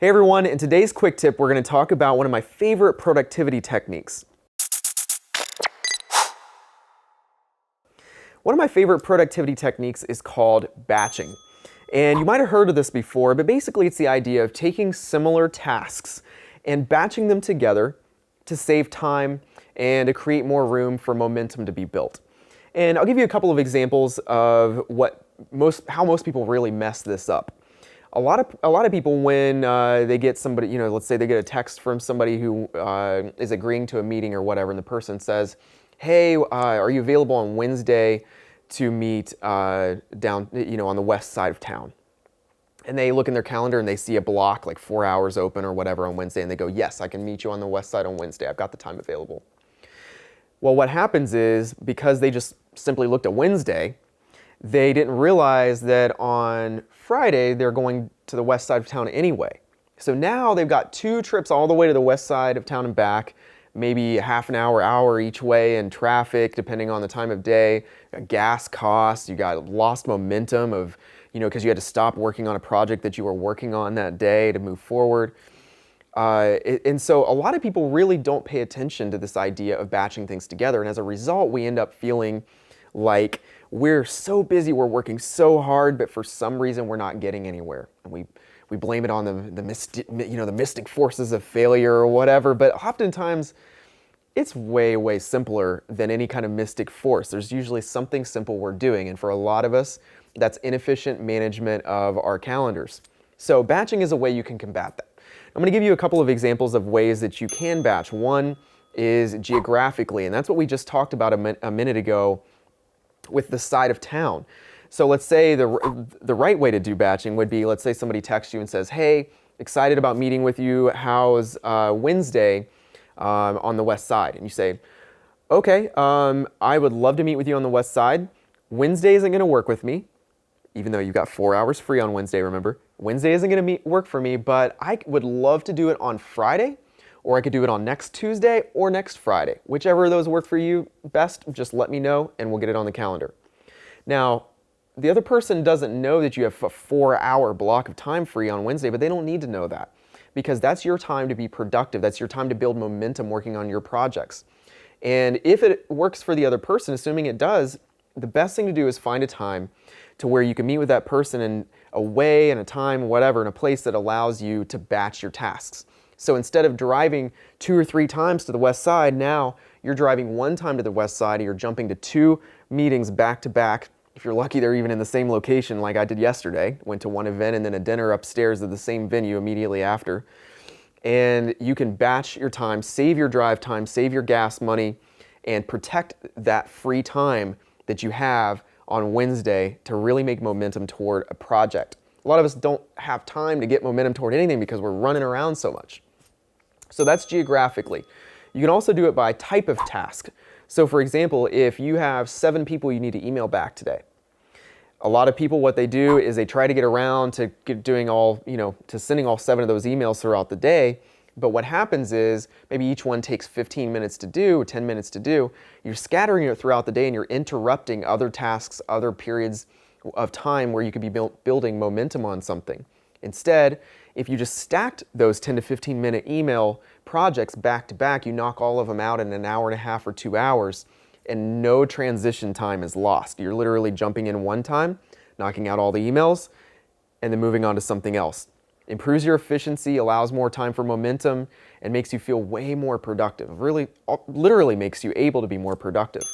Hey everyone, in today's quick tip, we're going to talk about one of my favorite productivity techniques. One of my favorite productivity techniques is called batching. And you might have heard of this before, but basically it's the idea of taking similar tasks and batching them together to save time and to create more room for momentum to be built. And I'll give you a couple of examples of how most people really mess this up. A lot of people, when they get somebody, let's say they get a text from somebody who is agreeing to a meeting or whatever, and the person says, "Hey, are you available on Wednesday to meet down, on the west side of town?" And they look in their calendar and they see a block, like 4 hours open or whatever on Wednesday, and they go, "Yes, I can meet you on the west side on Wednesday. I've got the time available." Well, what happens is, because they just simply looked at Wednesday, they didn't realize that on Friday they're going to the west side of town anyway. So now they've got 2 trips all the way to the west side of town and back, maybe half an hour each way in traffic, depending on the time of day, gas costs, you got lost momentum of, because you had to stop working on a project that you were working on that day to move forward. And so a lot of people really don't pay attention to this idea of batching things together. And as a result, we end up feeling like we're so busy, we're working so hard, but for some reason we're not getting anywhere. And we blame it on the mystic forces of failure or whatever, but oftentimes it's way simpler than any kind of mystic force. There's usually something simple we're doing, and for a lot of us, that's inefficient management of our calendars. So batching is a way you can combat that. I'm going to give you a couple of examples of ways that you can batch. One is geographically, and that's what we just talked about a minute ago with the side of town. So let's say the right way to do batching would be, let's say somebody texts you and says, "Hey, excited about meeting with you. How's Wednesday on the west side?" And you say, "Okay, I would love to meet with you on the west side. Wednesday isn't going to work with me," even though you've got 4 hours free on Wednesday, remember. "Wednesday isn't going to work for me, but I would love to do it on Friday, or I could do it on next Tuesday or next Friday. Whichever of those work for you best, just let me know and we'll get it on the calendar." Now, the other person doesn't know that you have a 4-hour block of time free on Wednesday, but they don't need to know that, because that's your time to be productive. That's your time to build momentum working on your projects. And if it works for the other person, assuming it does, the best thing to do is find a time to where you can meet with that person in a way and a time, whatever, in a place that allows you to batch your tasks. So instead of driving 2 or 3 times to the west side, now you're driving 1 time to the west side, and you're jumping to 2 meetings back to back. If you're lucky, they're even in the same location, like I did yesterday. Went to one event and then a dinner upstairs at the same venue immediately after. And you can batch your time, save your drive time, save your gas money, and protect that free time that you have on Wednesday to really make momentum toward a project. A lot of us don't have time to get momentum toward anything because we're running around so much. So that's geographically. You can also do it by type of task. So for example, if you have 7 people you need to email back today, a lot of people, what they do is they try to get around to to sending all 7 of those emails throughout the day. But what happens is maybe each one takes 15 minutes to do, 10 minutes to do. You're scattering it throughout the day and you're interrupting other tasks, other periods of time where you could be building momentum on something. Instead, if you just stacked those 10 to 15 minute email projects back to back, you knock all of them out in an hour and a half or 2 hours, and no transition time is lost. You're literally jumping in one time, knocking out all the emails, and then moving on to something else. Improves your efficiency, allows more time for momentum, and makes you feel way more productive. Really, literally makes you able to be more productive.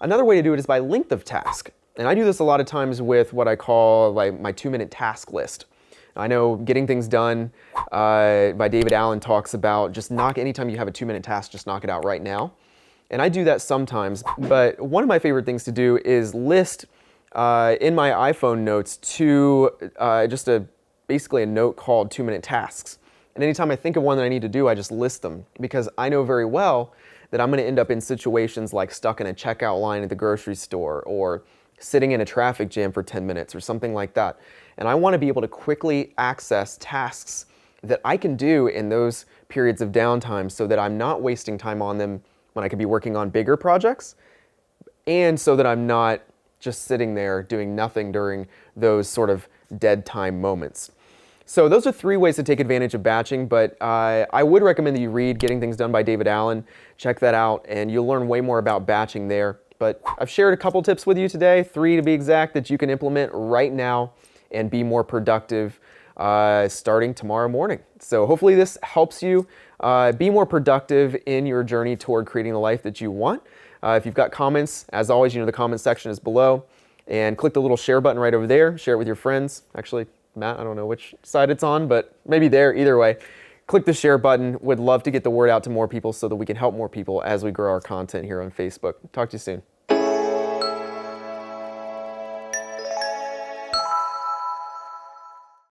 Another way to do it is by length of task. And I do this a lot of times with what I call like my 2-minute task list. I know Getting Things Done by David Allen talks about just anytime you have a 2-minute task, just knock it out right now. And I do that sometimes, but one of my favorite things to do is list in my iPhone notes basically a note called 2-minute tasks. And anytime I think of one that I need to do, I just list them, because I know very well that I'm going to end up in situations like stuck in a checkout line at the grocery store, or sitting in a traffic jam for 10 minutes or something like that. And I want to be able to quickly access tasks that I can do in those periods of downtime, so that I'm not wasting time on them when I could be working on bigger projects, and so that I'm not just sitting there doing nothing during those sort of dead time moments. So those are 3 ways to take advantage of batching, but I would recommend that you read Getting Things Done by David Allen. Check that out, and you'll learn way more about batching there. But I've shared a couple tips with you today, 3 to be exact, that you can implement right now and be more productive starting tomorrow morning. So hopefully this helps you be more productive in your journey toward creating the life that you want. If you've got comments, as always, the comment section is below. And click the little share button right over there. Share it with your friends. Actually, Matt, I don't know which side it's on, but maybe there, either way. Click the share button. Would love to get the word out to more people so that we can help more people as we grow our content here on Facebook. Talk to you soon.